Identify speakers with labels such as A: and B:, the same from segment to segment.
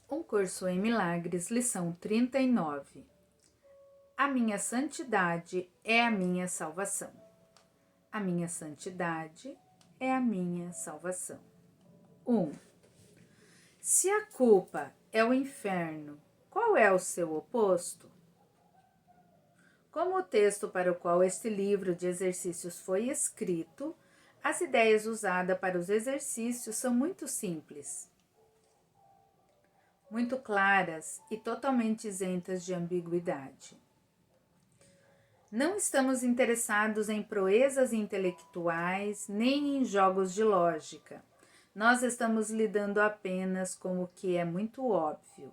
A: Um Curso em Milagres, lição 39. A minha santidade é a minha salvação. A minha santidade é a minha salvação. 1. Se a culpa é o inferno, qual é o seu oposto? Como o texto para o qual este livro de exercícios foi escrito, as ideias usadas para os exercícios são muito simples, muito claras e totalmente isentas de ambiguidade. Não estamos interessados em proezas intelectuais nem em jogos de lógica. Nós estamos lidando apenas com o que é muito óbvio.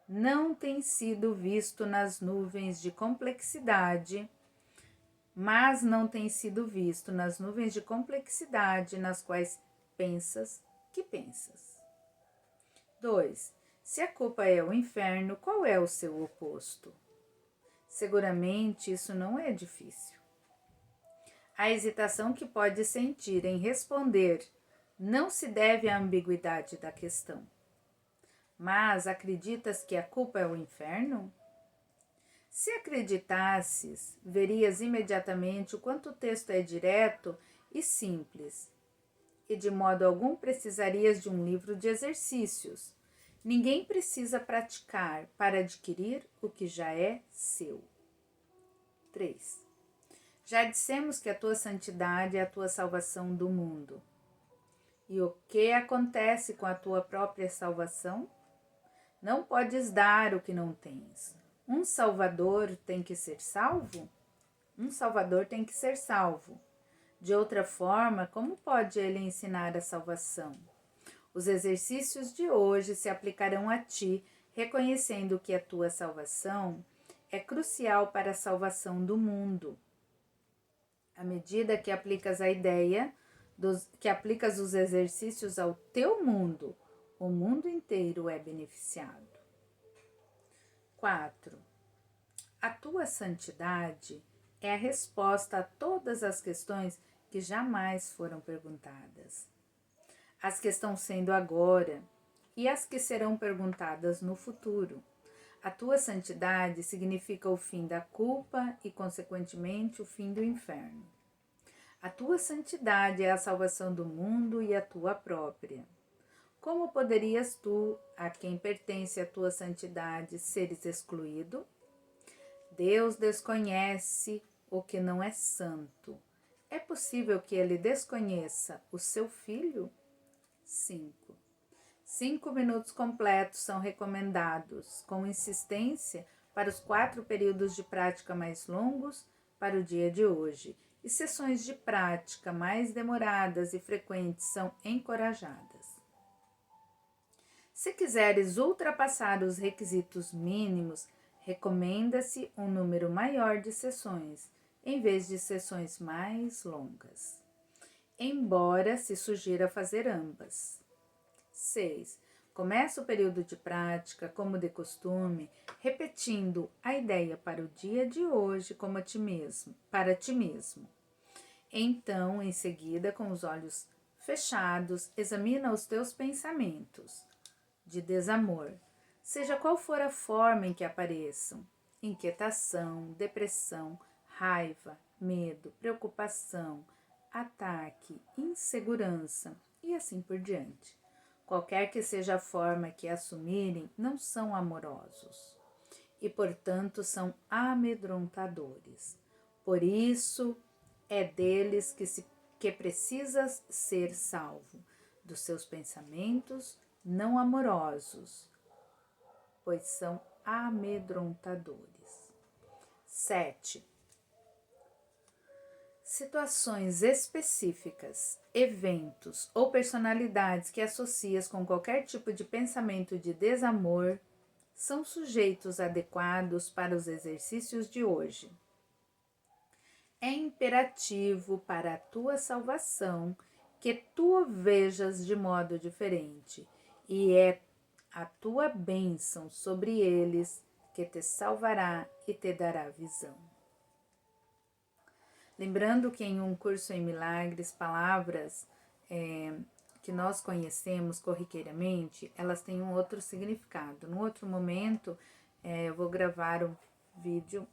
A: Não tem sido visto nas nuvens de complexidade, mas não tem sido visto nas nuvens de complexidade nas quais pensas que pensas. 2. Se a culpa é o inferno, qual é o seu oposto? Seguramente isso não é difícil. A hesitação que pode sentir em responder não se deve à ambiguidade da questão. Mas acreditas que a culpa é o inferno? Se acreditasses, verias imediatamente o quanto o texto é direto e simples, e de modo algum precisarias de um livro de exercícios. Ninguém precisa praticar para adquirir o que já é seu. 3. Já dissemos que a tua santidade é a tua salvação do mundo. E o que acontece com a tua própria salvação? Não podes dar o que não tens. Um salvador tem que ser salvo? Um salvador tem que ser salvo. De outra forma, como pode ele ensinar a salvação? Os exercícios de hoje se aplicarão a ti, reconhecendo que a tua salvação é crucial para a salvação do mundo. À medida que aplicas a ideia, que aplicas os exercícios ao teu mundo, o mundo inteiro é beneficiado. 4. A tua santidade é a resposta a todas as questões que jamais foram perguntadas. As que estão sendo agora e as que serão perguntadas no futuro. A tua santidade significa o fim da culpa e, consequentemente, o fim do inferno. A tua santidade é a salvação do mundo e a tua própria. Como poderias tu, a quem pertence a tua santidade, seres excluído? Deus desconhece o que não é santo. É possível que ele desconheça o seu filho? 5. 5 minutos completos são recomendados, com insistência, para os 4 períodos de prática mais longos para o dia de hoje, e sessões de prática mais demoradas e frequentes são encorajadas. Se quiseres ultrapassar os requisitos mínimos, recomenda-se um número maior de sessões, em vez de sessões mais longas, embora se sugira fazer ambas. 6. Começa o período de prática, como de costume, repetindo a ideia para o dia de hoje como para ti mesmo. Então, em seguida, com os olhos fechados, examina os teus pensamentos de desamor, seja qual for a forma em que apareçam: inquietação, depressão, raiva, medo, preocupação, ataque, insegurança e assim por diante. Qualquer que seja a forma que assumirem, não são amorosos e, portanto, são amedrontadores. Por isso, é deles que precisas ser salvo, dos seus pensamentos não amorosos, pois são amedrontadores. 7. Situações específicas, eventos ou personalidades que associas com qualquer tipo de pensamento de desamor são sujeitos adequados para os exercícios de hoje. É imperativo para a tua salvação que tu o vejas de modo diferente, e é a tua bênção sobre eles que te salvará e te dará visão. Lembrando que em Um Curso em Milagres, palavras que nós conhecemos corriqueiramente, elas têm um outro significado. No outro momento, eu vou gravar um vídeo,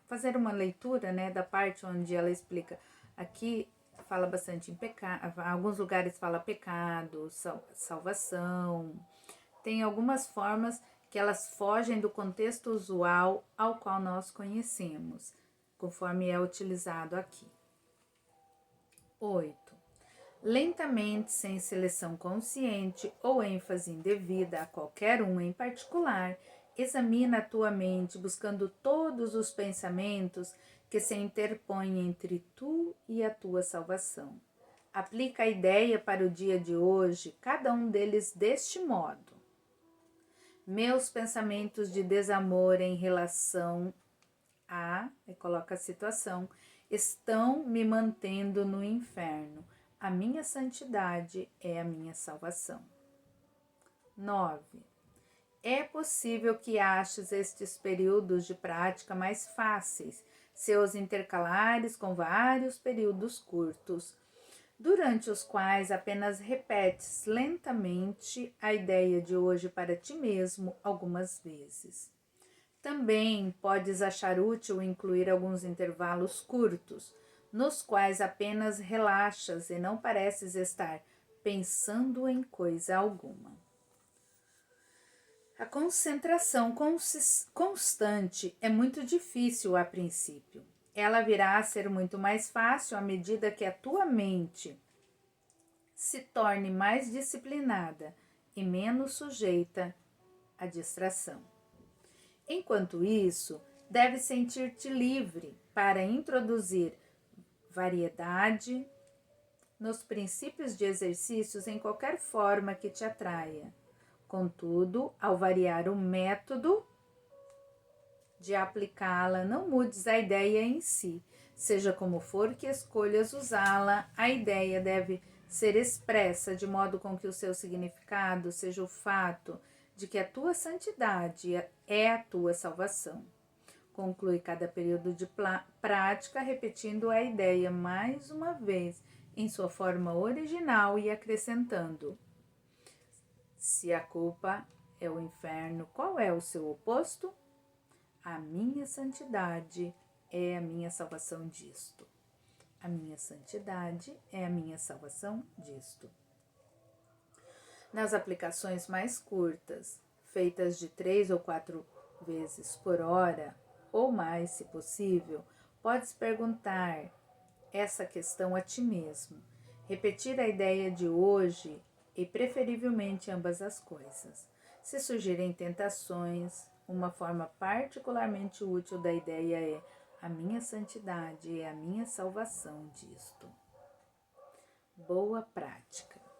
A: fazer uma leitura, né, da parte onde ela explica. Aqui fala bastante em pecado, alguns lugares fala pecado, salvação. Tem algumas formas que elas fogem do contexto usual ao qual nós conhecemos, conforme é utilizado aqui. 8. Lentamente, sem seleção consciente ou ênfase indevida a qualquer um em particular, examina a tua mente buscando todos os pensamentos que se interpõem entre tu e a tua salvação. Aplica a ideia para o dia de hoje, cada um deles deste modo. Meus pensamentos de desamor em relação a, e coloca a situação, estão me mantendo no inferno. A minha santidade é a minha salvação. 9. É possível que aches estes períodos de prática mais fáceis, se os intercalares com vários períodos curtos, durante os quais apenas repetes lentamente a ideia de hoje para ti mesmo algumas vezes. Também podes achar útil incluir alguns intervalos curtos, nos quais apenas relaxas e não pareces estar pensando em coisa alguma. A concentração constante é muito difícil a princípio. Ela virá a ser muito mais fácil à medida que a tua mente se torne mais disciplinada e menos sujeita à distração. Enquanto isso, deves sentir-te livre para introduzir variedade nos princípios de exercícios em qualquer forma que te atraia. Contudo, ao variar o método de aplicá-la, não mudes a ideia em si. Seja como for que escolhas usá-la, a ideia deve ser expressa de modo com que o seu significado seja o fato de que a tua santidade é a tua salvação. Conclui cada período de prática repetindo a ideia mais uma vez em sua forma original e acrescentando: se a culpa é o inferno, qual é o seu oposto? A minha santidade é a minha salvação disto. A minha santidade é a minha salvação disto. Nas aplicações mais curtas, feitas de 3 ou 4 vezes por hora, ou mais, se possível, podes perguntar essa questão a ti mesmo. Repetir a ideia de hoje e preferivelmente ambas as coisas. Se surgirem tentações, uma forma particularmente útil da ideia é: a minha santidade é a minha salvação disto. Boa prática.